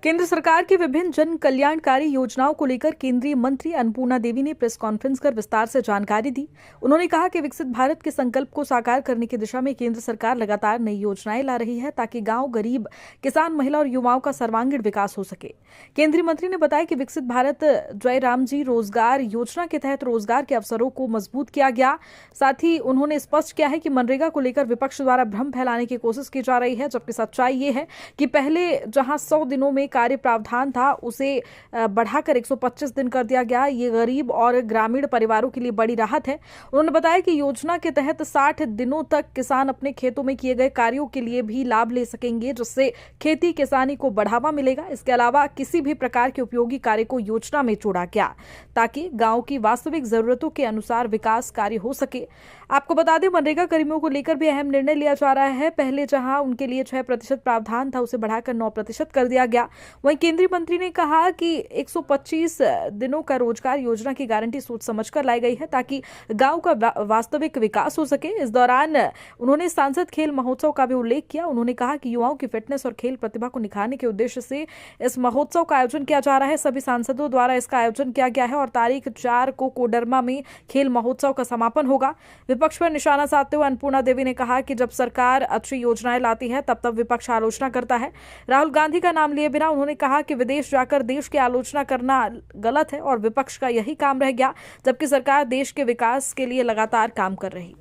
केंद्र सरकार की विभिन्न जन कल्याणकारी योजनाओं को लेकर केंद्रीय मंत्री अन्नपूर्णा देवी ने प्रेस कॉन्फ्रेंस कर विस्तार से जानकारी दी। उन्होंने कहा कि विकसित भारत के संकल्प को साकार करने की दिशा में केंद्र सरकार लगातार नई योजनाएं ला रही है ताकि गांव, गरीब, किसान, महिला और युवाओं का सर्वांगीण विकास हो सके। केंद्रीय मंत्री ने बताया कि विकसित भारत जयराम जी रोजगार योजना के तहत रोजगार के अवसरों को मजबूत किया गया। साथ ही उन्होंने स्पष्ट किया है कि मनरेगा को लेकर विपक्ष द्वारा भ्रम फैलाने की कोशिश की जा रही है, जबकि सच्चाई ये है कि पहले जहां 100 दिनों में कार्य प्रावधान था उसे बढ़ाकर 125 दिन कर दिया गया। ये गरीब और ग्रामीण परिवारों के लिए बड़ी राहत है। उन्होंने बताया कि योजना के तहत 60 दिनों तक किसान अपने खेतों में किए गए कार्यों के लिए भी लाभ ले सकेंगे, जिससे खेती किसानी को बढ़ावा मिलेगा। इसके अलावा किसी भी प्रकार के उपयोगी कार्य को योजना में जोड़ा गया ताकि गांव की वास्तविक जरूरतों के अनुसार विकास कार्य हो सके। आपको बता दें, मनरेगा कर्मियों को लेकर भी अहम निर्णय लिया जा रहा है। पहले जहां उनके लिए 6% प्रावधान था उसे बढ़ाकर 9% कर दिया गया। वहीं केंद्रीय मंत्री ने कहा कि 125 दिनों का रोजगार योजना की गारंटी सोच समझकर लाई गई है ताकि गांव का वास्तविक विकास हो सके। इस दौरान उन्होंने सांसद खेल महोत्सव का भी उल्लेख किया। उन्होंने कहा कि युवाओं की फिटनेस और खेल प्रतिभा को निखारने के उद्देश्य से इस महोत्सव का आयोजन किया जा रहा है। सभी सांसदों द्वारा इसका आयोजन किया गया है और तारीख 4 को कोडरमा में खेल महोत्सव का समापन होगा। विपक्ष पर निशाना साधते हुए अन्नपूर्णा देवी ने कहा कि जब सरकार अच्छी योजनाएं लाती है तब विपक्ष आलोचना करता है। राहुल गांधी का नाम लिए बिना उन्होंने कहा कि विदेश जाकर देश की आलोचना करना गलत है और विपक्ष का यही काम रह गया, जबकि सरकार देश के विकास के लिए लगातार काम कर रही।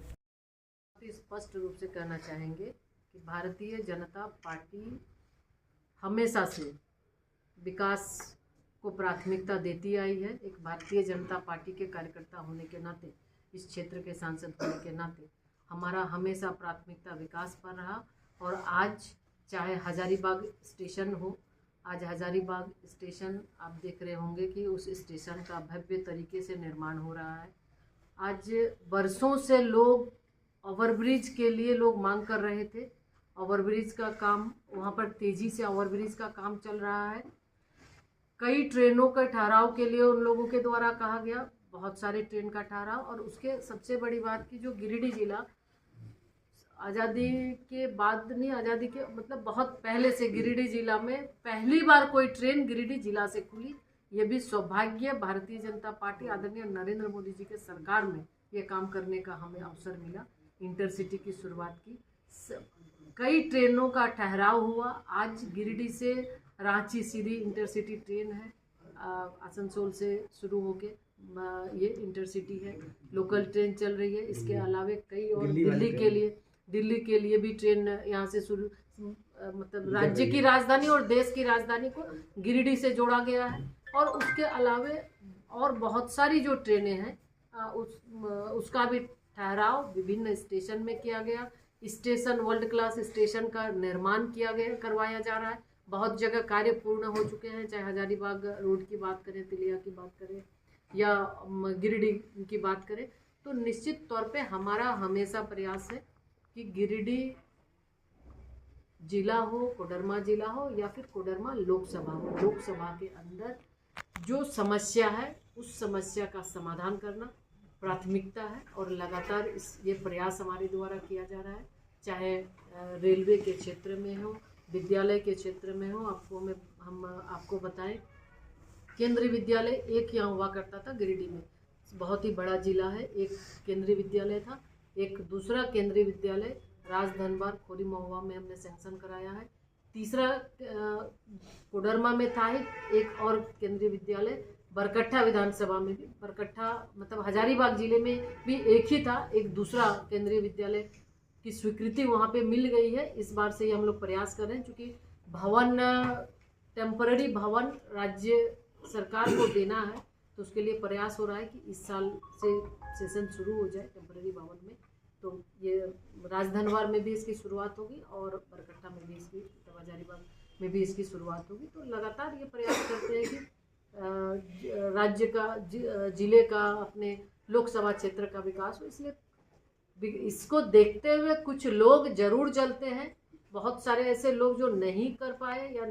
स्पष्ट रूप से कहना चाहेंगे कि भारतीय जनता पार्टी हमेशा से विकास को प्राथमिकता देती आई है। एक भारतीय जनता पार्टी के कार्यकर्ता होने के नाते, इस क्षेत्र के सांसद होने के नाते हमारा हमेशा प्राथमिकता विकास पर रहा। और आज चाहे हजारीबाग स्टेशन हो, आज हजारीबाग स्टेशन आप देख रहे होंगे कि उस स्टेशन का भव्य तरीके से निर्माण हो रहा है। आज बरसों से लोग ओवरब्रिज के लिए लोग मांग कर रहे थे। ओवरब्रिज का काम वहाँ पर तेज़ी से ओवरब्रिज का काम चल रहा है। कई ट्रेनों के ठहराव के लिए उन लोगों के द्वारा कहा गया, बहुत सारे ट्रेन का ठहराव। और उसके सबसे बड़ी बात की, जो गिरिडीह जिला आज़ादी के बाद नहीं, आज़ादी के मतलब बहुत पहले से गिरिडीह जिला में पहली बार कोई ट्रेन गिरिडीह जिला से खुली। ये भी सौभाग्य भारतीय जनता पार्टी आदरणीय नरेंद्र मोदी जी के सरकार में ये काम करने का हमें अवसर मिला। इंटरसिटी की शुरुआत की, कई ट्रेनों का ठहराव हुआ। आज गिरिडीह से रांची सीधी इंटरसिटी ट्रेन है, आसनसोल से शुरू होके ये इंटरसिटी है, लोकल ट्रेन चल रही है। इसके अलावा कई और दिल्ली के लिए भी ट्रेन यहाँ से शुरू, मतलब राज्य की राजधानी और देश की राजधानी को गिरिडीह से जोड़ा गया है। और उसके अलावा और बहुत सारी जो ट्रेनें हैं उसका भी ठहराव विभिन्न स्टेशन में किया गया। स्टेशन वर्ल्ड क्लास स्टेशन का निर्माण करवाया जा रहा है। बहुत जगह कार्य पूर्ण हो चुके हैं, चाहे हजारीबाग रोड की बात करें, तिलिया की बात करें या गिरिडीह की बात करें। तो निश्चित तौर पे हमारा हमेशा प्रयास है कि गिरिडीह जिला हो, कोडरमा जिला हो या फिर कोडरमा लोकसभा हो, लोकसभा के अंदर जो समस्या है उस समस्या का समाधान करना प्राथमिकता है। और लगातार ये प्रयास हमारे द्वारा किया जा रहा है, चाहे रेलवे के क्षेत्र में हो, विद्यालय के क्षेत्र में हो। हम आपको बताएं, केंद्रीय विद्यालय एक यहाँ हुआ करता था गिरिडीह में, बहुत ही बड़ा जिला है। एक केंद्रीय विद्यालय था, एक दूसरा केंद्रीय विद्यालय राजधनबार खोरी महुआ में हमने सैंक्शन कराया है। तीसरा कोडरमा में था एक और केंद्रीय विद्यालय, बरकट्ठा विधानसभा में भी, बरकट्ठा मतलब हजारीबाग जिले में भी एक ही था, एक दूसरा केंद्रीय विद्यालय की स्वीकृति वहाँ पे मिल गई है। इस बार से हम लोग प्रयास कर रहे हैं, क्योंकि भवन, टेम्पररी भवन राज्य सरकार को देना है, तो उसके लिए प्रयास हो रहा है कि इस साल से सेशन शुरू हो जाए टेम्पररी भवन में। तो ये राजधनवार में भी इसकी शुरुआत होगी और बरकट्टा में भी इसकी, हजारीबाग में भी इसकी शुरुआत होगी। तो लगातार ये प्रयास करते हैं कि राज्य का, जिले का, अपने लोकसभा क्षेत्र का विकास हो। इसलिए इसको देखते हुए कुछ लोग जरूर जलते हैं, बहुत सारे ऐसे लोग जो नहीं कर पाए या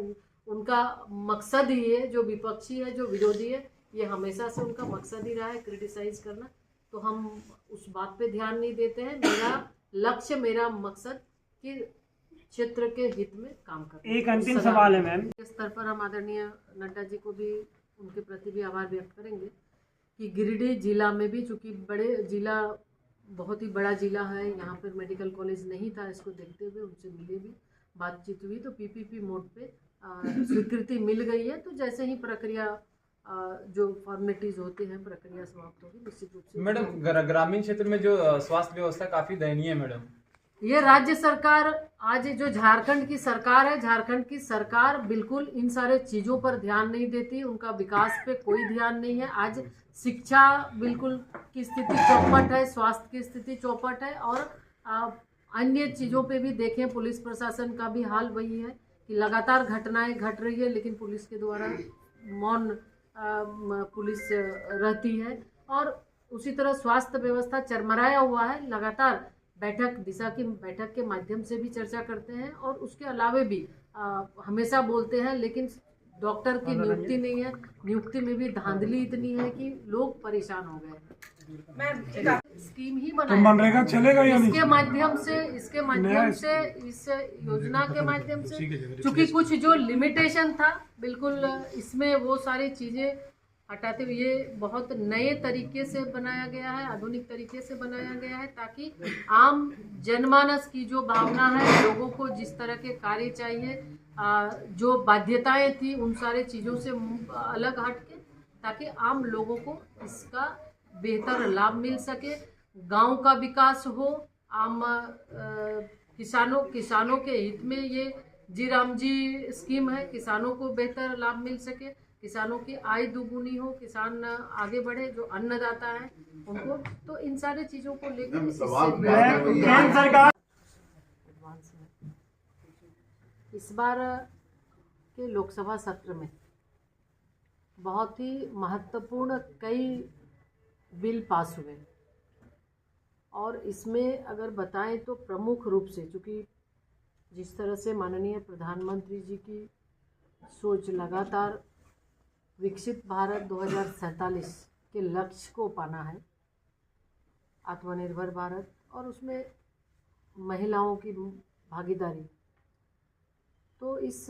उनका मकसद ही है, जो विपक्षी है, जो विरोधी है, ये हमेशा से उनका मकसद ही रहा है क्रिटिसाइज करना। तो हम उस बात पे ध्यान नहीं देते हैं। मेरा लक्ष्य, मेरा मकसद कि क्षेत्र के हित में काम करते हैं। एक अंतिम सवाल है मैम, इस स्तर पर हम आदरणीय नड्डा जी को भी उनके प्रति भी आभार व्यक्त करेंगे कि गिरिडीह जिला में भी, चूंकि बड़े जिला बहुत ही बड़ा जिला है, यहाँ पर मेडिकल कॉलेज नहीं था, इसको देखते हुए उनसे मिले भी, बातचीत हुई, तो पीपीपी मोड पे स्वीकृति मिल गई है। तो जैसे ही प्रक्रिया जो फॉर्मेलिटीज होती हैं, प्रक्रिया समाप्त होगी, निश्चित रूप से। मैडम, ग्रामीण क्षेत्र में जो स्वास्थ्य व्यवस्था काफी दयनीय है मैडम। ये राज्य सरकार, आज जो झारखंड की सरकार है, झारखंड की सरकार बिल्कुल इन सारे चीज़ों पर ध्यान नहीं देती, उनका विकास पे कोई ध्यान नहीं है। आज शिक्षा बिल्कुल की स्थिति चौपट है, स्वास्थ्य की स्थिति चौपट है, और अन्य चीज़ों पे भी देखें, पुलिस प्रशासन का भी हाल वही है कि लगातार घटनाएं घट रही है, लेकिन पुलिस के द्वारा मौन पुलिस रहती है। और उसी तरह स्वास्थ्य व्यवस्था चरमराया हुआ है। लगातार दिशा की बैठक के माध्यम से भी चर्चा करते हैं, और उसके अलावे भी हमेशा बोलते हैं, लेकिन डॉक्टर की नियुक्ति नहीं है। नियुक्ति में भी धांधली इतनी है कि लोग परेशान हो गए। स्कीम ही बनाई, तो मनरेगा चलेगा या नहीं? इसके माध्यम से इस योजना के माध्यम से, क्योंकि कुछ जो लिमिटेशन था, बिल्कुल इसमें वो सारी चीजें हटाते हुए ये बहुत नए तरीके से बनाया गया है, आधुनिक तरीके से बनाया गया है, ताकि आम जनमानस की जो भावना है, लोगों को जिस तरह के कार्य चाहिए, जो बाध्यताएं थी, उन सारे चीज़ों से अलग हटके, ताकि आम लोगों को इसका बेहतर लाभ मिल सके, गांव का विकास हो, आम किसानों के हित में ये जी राम जी स्कीम है, किसानों को बेहतर लाभ मिल सके, किसानों की आय दुगुनी हो, किसान आगे बढ़े, जो अन्नदाता है उनको। तो इन सारी चीज़ों को लेकर इस बार के लोकसभा सत्र में बहुत ही महत्वपूर्ण कई बिल पास हुए, और इसमें अगर बताएं तो प्रमुख रूप से, चूँकि जिस तरह से माननीय प्रधानमंत्री जी की सोच लगातार विकसित भारत 2047 के लक्ष्य को पाना है, आत्मनिर्भर भारत, और उसमें महिलाओं की भागीदारी, तो इस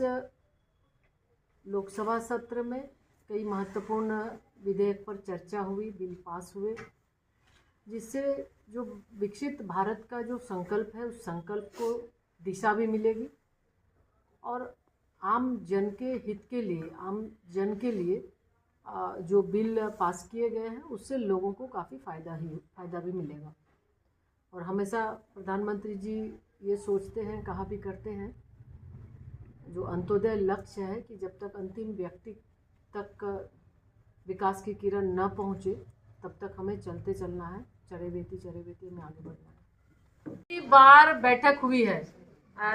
लोकसभा सत्र में कई महत्वपूर्ण विधेयक पर चर्चा हुई, बिल पास हुए, जिससे जो विकसित भारत का जो संकल्प है, उस संकल्प को दिशा भी मिलेगी, और आम जन के हित के लिए, आम जन के लिए जो बिल पास किए गए हैं, उससे लोगों को काफ़ी फ़ायदा भी मिलेगा। और हमेशा प्रधानमंत्री जी ये सोचते हैं, कहा भी करते हैं, जो अंत्योदय लक्ष्य है कि जब तक अंतिम व्यक्ति तक विकास की किरण न पहुँचे, तब तक हमें चलते चलना है, चरे बेती में आगे बढ़ना है। बार बैठक हुई है,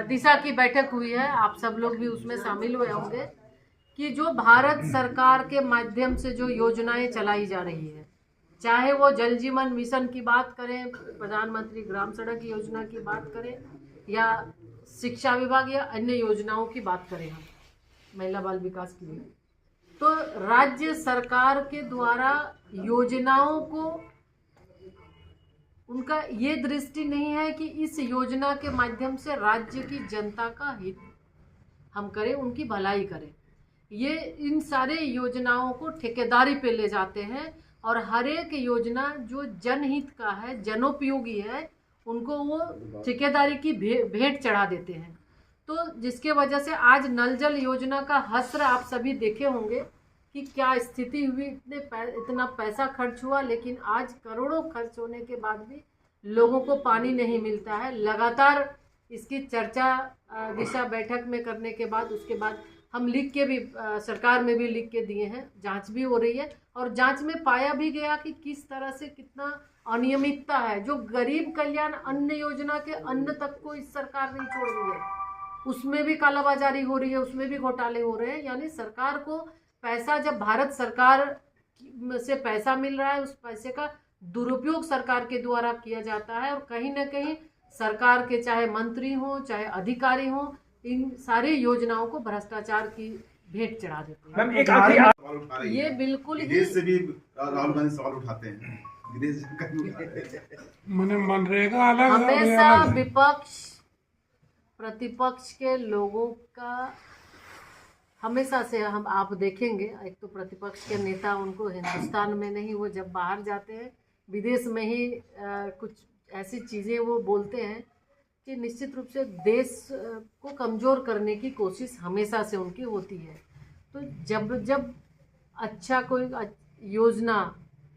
दिशा की बैठक हुई है, आप सब लोग भी उसमें शामिल हुए होंगे, कि जो भारत सरकार के माध्यम से जो योजनाएं चलाई जा रही है, चाहे वो जल जीवन मिशन की बात करें, प्रधानमंत्री ग्राम सड़क योजना की बात करें, या शिक्षा विभाग या अन्य योजनाओं की बात करें, हम महिला बाल विकास की, तो राज्य सरकार के द्वारा योजनाओं को, उनका ये दृष्टि नहीं है कि इस योजना के माध्यम से राज्य की जनता का हित हम करें, उनकी भलाई करें। ये इन सारे योजनाओं को ठेकेदारी पे ले जाते हैं, और हर एक योजना जो जनहित का है, जनोपयोगी है, उनको वो ठेकेदारी की भेंट चढ़ा देते हैं। तो जिसके वजह से आज नल जल योजना का हस्र आप सभी देखे होंगे कि क्या स्थिति हुई, इतना पैसा खर्च हुआ, लेकिन आज करोड़ों खर्च होने के बाद भी लोगों को पानी नहीं मिलता है। लगातार इसकी चर्चा दिशा बैठक में करने के बाद, उसके बाद हम लिख के भी सरकार में भी लिख के दिए हैं, जांच भी हो रही है, और जांच में पाया भी गया कि किस तरह से कितना अनियमितता है। जो गरीब कल्याण अन्न योजना के अन्न तक को इस सरकार ने छोड़ दी है, उसमें भी कालाबाजारी हो रही है, उसमें भी घोटाले हो रहे हैं। यानी सरकार को पैसा, जब भारत सरकार से पैसा मिल रहा है, उस पैसे का दुरुपयोग सरकार के द्वारा किया जाता है, और कहीं ना कहीं सरकार के चाहे मंत्री हों चाहे अधिकारी हों, इन सारी योजनाओं को भ्रष्टाचार की भेंट चढ़ा देते हैं। मैम, एक आखिरी, ये बिल्कुल ही विदेश से भी राहुल गांधी सवाल उठाते हैं, विदेश से मनरेगा अलग, हमेशा विपक्ष प्रतिपक्ष के लोगों का हमेशा से हम आप देखेंगे, एक तो प्रतिपक्ष के नेता उनको हिंदुस्तान में नहीं, वो जब बाहर जाते हैं विदेश में ही कुछ ऐसी चीज़ें वो बोलते हैं कि निश्चित रूप से देश को कमज़ोर करने की कोशिश हमेशा से उनकी होती है। तो जब जब अच्छा कोई योजना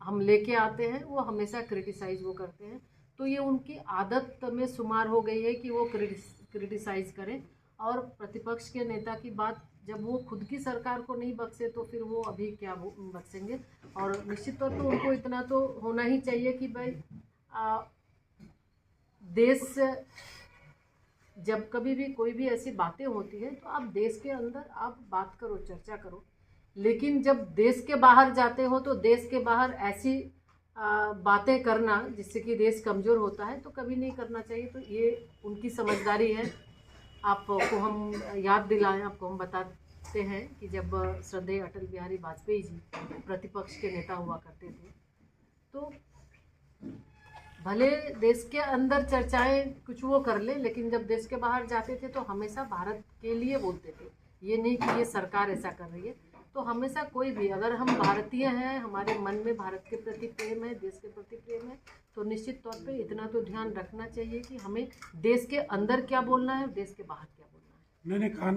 हम लेके आते हैं वो हमेशा क्रिटिसाइज़ वो करते हैं। तो ये उनकी आदत में शुमार हो गई है कि वो क्रिटिसाइज़ करें, और प्रतिपक्ष के नेता की बात जब वो खुद की सरकार को नहीं बख्शे तो फिर वो अभी क्या बख्शेंगे। और निश्चित तौर पर उनको इतना तो होना ही चाहिए कि भाई देश जब कभी भी कोई भी ऐसी बातें होती हैं तो आप देश के अंदर आप बात करो, चर्चा करो, लेकिन जब देश के बाहर जाते हो तो देश के बाहर ऐसी बातें करना जिससे कि देश कमज़ोर होता है तो कभी नहीं करना चाहिए। तो ये उनकी समझदारी है। आपको हम याद दिलाएं, आपको हम बताते हैं कि जब श्रद्धेय अटल बिहारी वाजपेयी जी प्रतिपक्ष के नेता हुआ करते थे तो भले देश के अंदर चर्चाएं कुछ वो कर ले, लेकिन जब देश के बाहर जाते थे तो हमेशा भारत के लिए बोलते थे। ये नहीं कि ये सरकार ऐसा कर रही है। तो हमेशा कोई भी, अगर हम भारतीय हैं, हमारे मन में भारत के प्रति प्रेम है, देश के प्रति प्रेम है, तो निश्चित तौर पे इतना तो ध्यान रखना चाहिए कि हमें देश के अंदर क्या बोलना है और देश के बाहर क्या बोलना है। मैंने कहा